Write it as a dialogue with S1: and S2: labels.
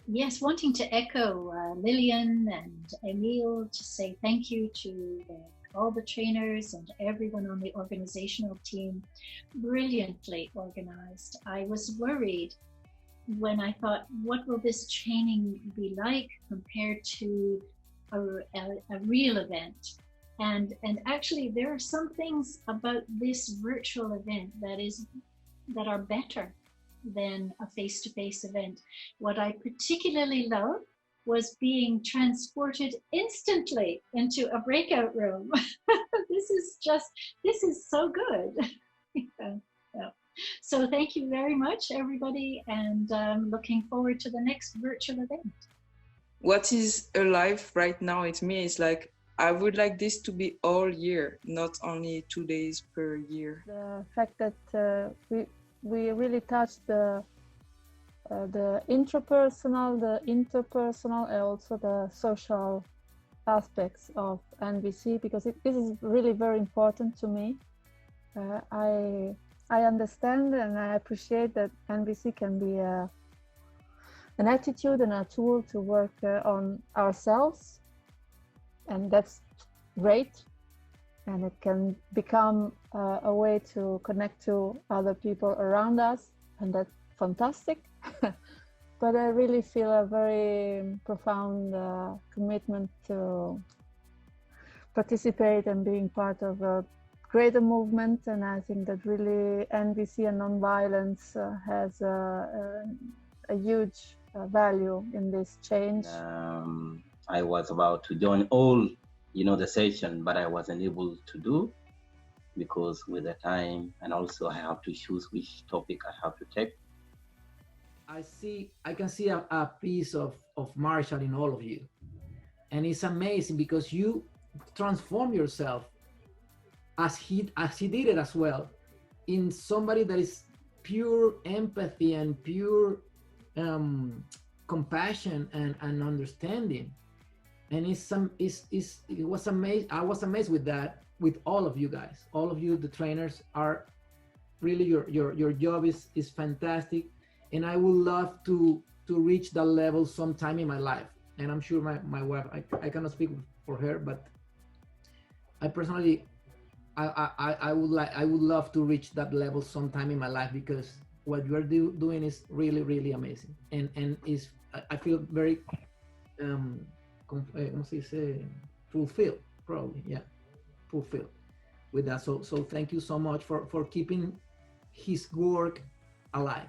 S1: Yes, wanting to echo Lillian and Emile to say thank you to all the trainers and everyone on the organizational team. Brilliantly organized. I was worried when I thought, what will this training be like compared to a real event? And actually, there are some things about this virtual event that are better than a face-to-face event. What I particularly loved was being transported instantly into a breakout room. This is so good. Yeah, yeah. So thank you very much, everybody, and looking forward to the next virtual event.
S2: What is alive right now in me is like, I would like this to be all year, not only 2 days per year.
S3: The fact that we really touched the intrapersonal, the interpersonal, and also the social aspects of NVC, because this is really very important to me. I understand and I appreciate that NVC can be an attitude and a tool to work on ourselves, and that's great. And it can become a way to connect to other people around us, and that's fantastic. But I really feel a very profound commitment to participate and being part of a greater movement. And I think that really NVC and nonviolence has a huge value in this change.
S4: I was about to join all the session, but I wasn't able to do because with the time, and also I have to choose which topic I have to take.
S5: I can see a piece of Marshall in all of you, and it's amazing because you transform yourself as he did it as well, in somebody that is pure empathy and pure compassion and understanding. And it was amazing. I was amazed with that, with all of you guys. All of you, the trainers, are really your job is fantastic. And I would love to reach that level sometime in my life. And I'm sure my wife, I cannot speak for her, but I personally, I would love to reach that level sometime in my life, because what you are doing is really, really amazing. And I feel very, fulfilled, probably, yeah, fulfilled with that. So thank you so much for keeping his work alive.